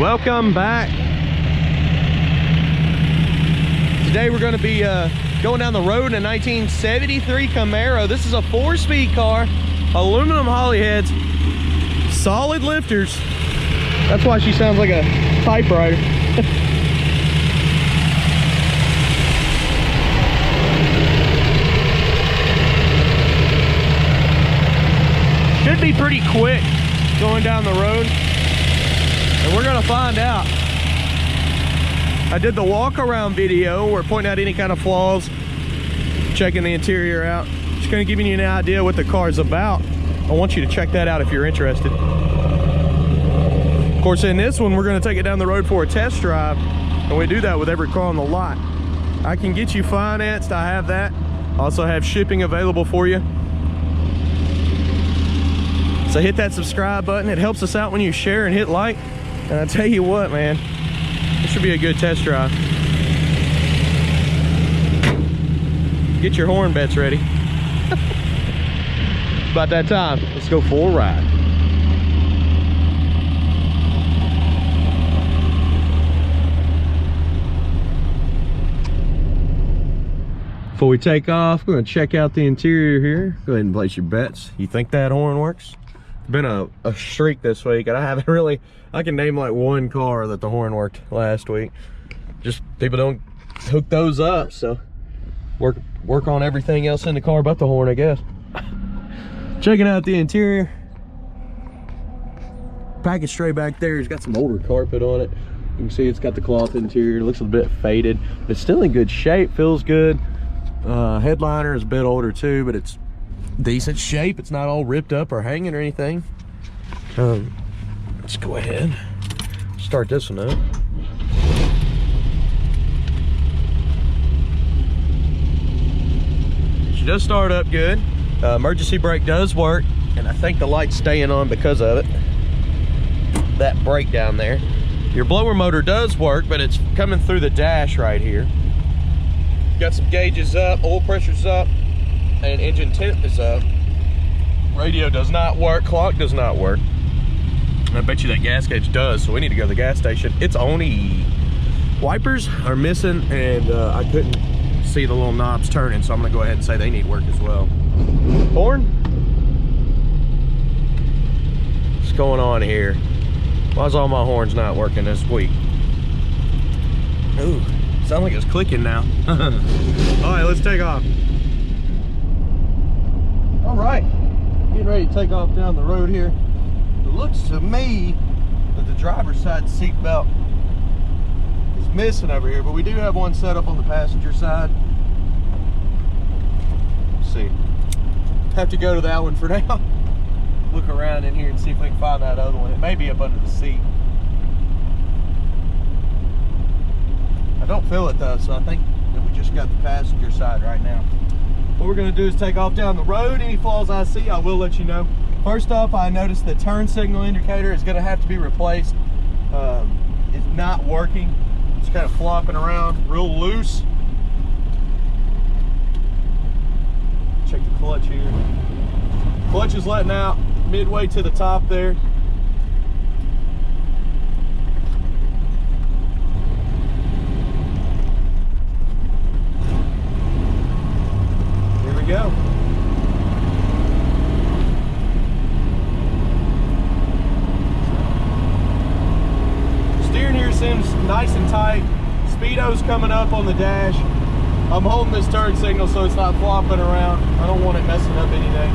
Welcome back. Today we're going to be going down the road in a 1973 Camaro. This is a 4-speed car, aluminum Holley heads, solid lifters. That's why she sounds like a typewriter. Should be pretty quick going down the road, and we're gonna find out. I did the walk around video where pointing out any kind of flaws, checking the interior out. Just gonna give you an idea what the car is about. I want you to check that out if you're interested. Of course, in this one, we're gonna take it down the road for a test drive, and we do that with every car on the lot. I can get you financed, I have that. I also have shipping available for you. So hit that subscribe button. It helps us out when you share and hit like. And I tell you what, man, this should be a good test drive. Get your horn bets ready. About that time. Let's go for a ride. Before we take off, we're gonna check out the interior here. Go ahead and place your bets. You think that horn works? It's been a streak this week, and I haven't really, I can name like one car that the horn worked last week. Just people don't hook those up, so work on everything else in the car but the horn, I guess. Checking out the interior. Package tray back there, it's got some older carpet on it. You can see it's got the cloth interior. It looks a bit faded, but it's still in good shape, feels good. Headliner is a bit older too, but it's decent shape. It's not all ripped up or hanging or anything. Let's go ahead, start this one up. She does start up good. Emergency brake does work, and I think the light's staying on because of it. That brake down there. Your blower motor does work, but it's coming through the dash right here. Got some gauges up, oil pressure's up, and engine temp is up. Radio does not work, clock does not work. And I bet you that gas gauge does, so we need to go to the gas station. It's on E. Wipers are missing, and I couldn't see the little knobs turning, so I'm gonna go ahead and say they need work as well. Horn? What's going on here? Why's all my horns not working this week? Ooh, sounds like it's clicking now. All right, let's take off. All right, getting ready to take off down the road here. It looks to me that the driver's side seat belt is missing over here, but we do have one set up on the passenger side. Let's see. Have to go to that one for now. Look around in here and see if we can find that other one. It may be up under the seat. I don't feel it though, so I think that we just got the passenger side right now. What we're gonna do is take off down the road. Any flaws I see, I will let you know. First off, I noticed the turn signal indicator is gonna have to be replaced. It's not working. It's kind of flopping around real loose. Check the clutch here. Clutch is letting out midway to the top there. Here we go. Steering here seems nice and tight. Speedo's coming up on the dash. I'm holding this turn signal so it's not flopping around. I don't want it messing up anything.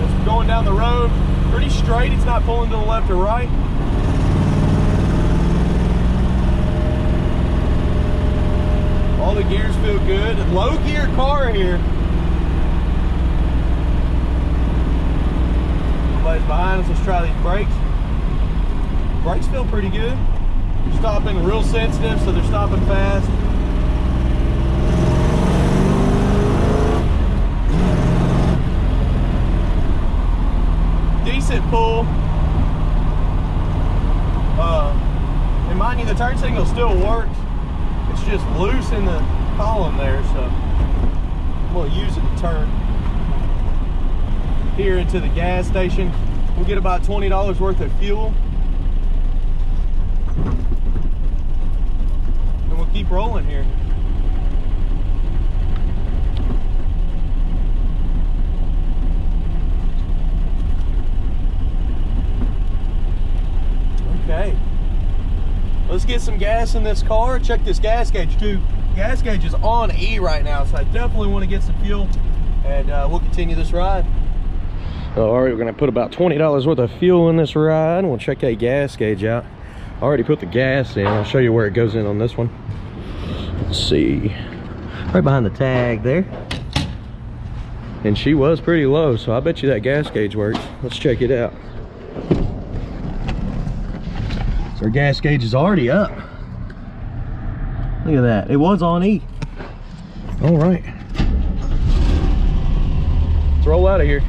It's going down the road pretty straight. It's not pulling to the left or right. All the gears feel good. Low gear car here. Nobody's behind us. Let's try these brakes. Brakes feel pretty good. Stopping real sensitive, so they're stopping fast. Decent pull. And mind you, the turn signal still works. It's just loose in the column there, so I'm gonna use it to turn here into the gas station. We'll get about $20 worth of fuel. And we'll keep rolling here. Okay. Let's get some gas in this car. Check this gas gauge too. Gas gauge is on E right now, so I definitely want to get some fuel, and we'll continue this ride. All right, we're gonna put about $20 worth of fuel in this ride. We'll check that gas gauge out. I already put the gas in. I'll show you where it goes in on this one. Let's see, right behind the tag there. And she was pretty low, so I bet you that gas gauge works. Let's check it out. So our gas gauge is already up. Look at that, it was on E. All right, let's roll out of here.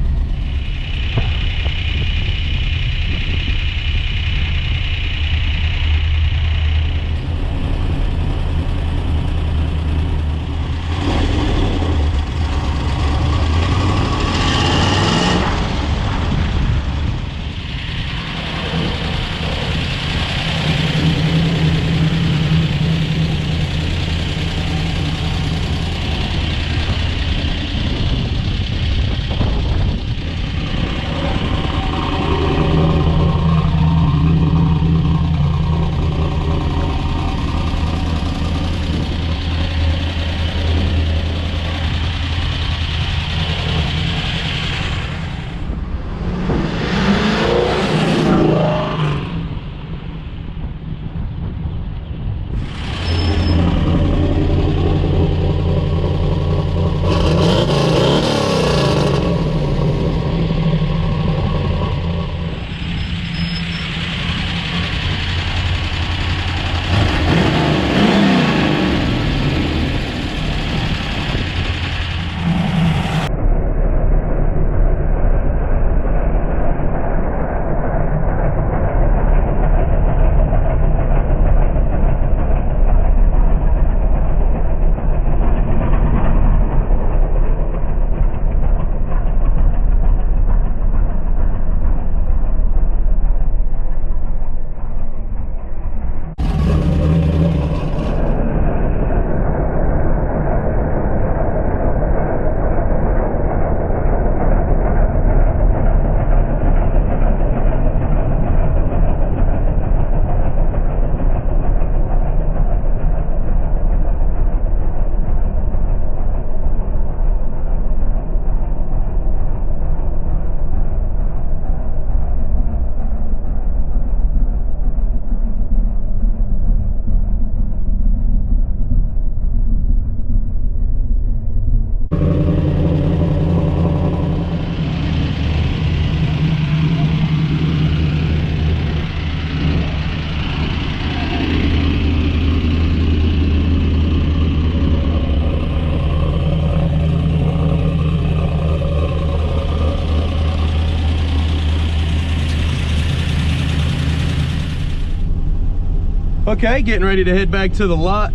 Okay, getting ready to head back to the lot.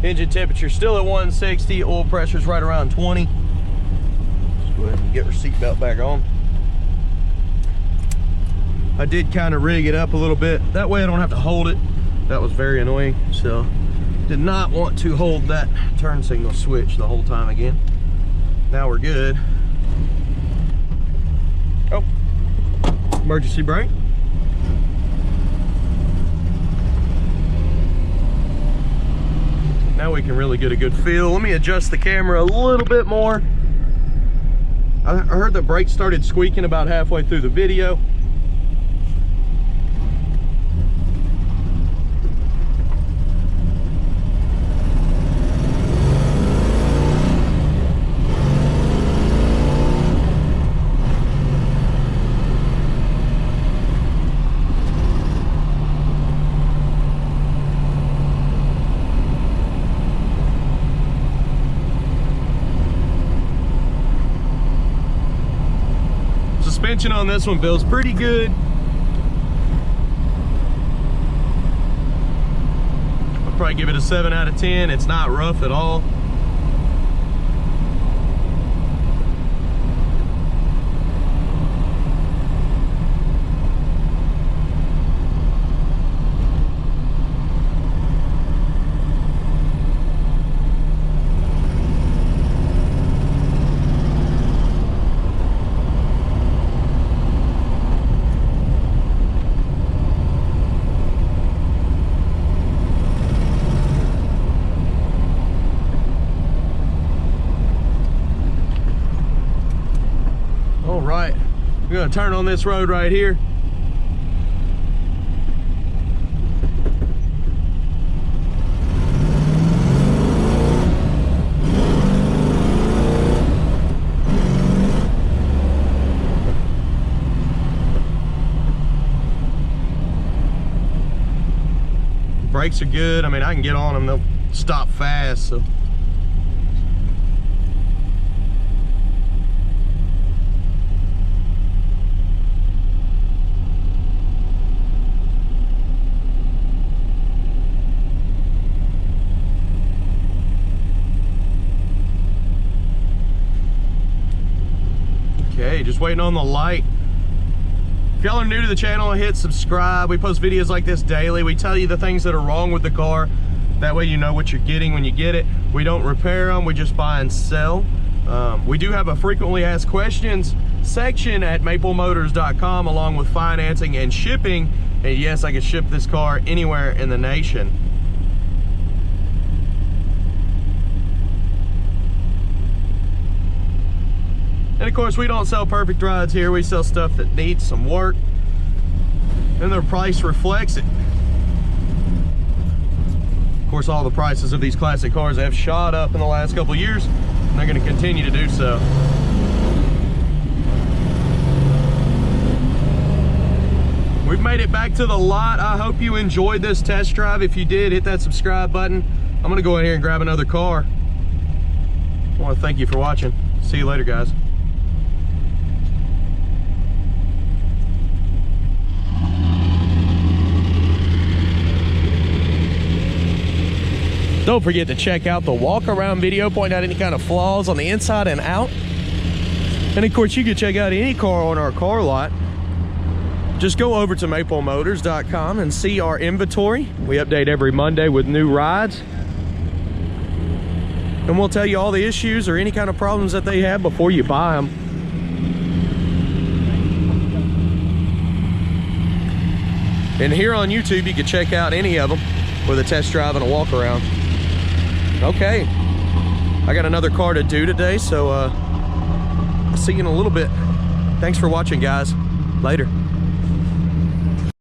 Engine temperature still at 160, oil pressure's right around 20. Let's go ahead and get our seatbelt back on. I did kind of rig it up a little bit. That way I don't have to hold it. That was very annoying, so did not want to hold that turn signal switch the whole time again. Now we're good. Oh, emergency brake. Now we can really get a good feel. Let me adjust the camera a little bit more. I heard the brakes started squeaking about halfway through the video. Suspension on this one feels pretty good. I'll probably give it a 7 out of 10. It's not rough at all. gonna turn on this road right here. Brakes are good. I mean, I can get on them, they'll stop fast, so. Okay, just waiting on the light. If y'all are new to the channel, hit subscribe. We post videos like this daily. We tell you the things that are wrong with the car. That way you know what you're getting when you get it. We don't repair them, we just buy and sell. We do have a frequently asked questions section at maplemotors.com along with financing and shipping. And yes, I can ship this car anywhere in the nation. And of course, we don't sell perfect rides here. We sell stuff that needs some work, and their price reflects it. Of course, all the prices of these classic cars have shot up in the last couple of years, and they're going to continue to do so. We've made it back to the lot. I hope you enjoyed this test drive. If you did, hit that subscribe button. I'm going to go in here and grab another car. I want to thank you for watching. See you later, guys. Don't forget to check out the walk around video, pointing out any kind of flaws on the inside and out. And of course, you can check out any car on our car lot. Just go over to maplemotors.com and see our inventory. We update every Monday with new rides. And we'll tell you all the issues or any kind of problems that they have before you buy them. And here on YouTube, you can check out any of them with a test drive and a walk around. Okay, I got another car to do today, so I'll see you in a little bit. Thanks for watching, guys. Later.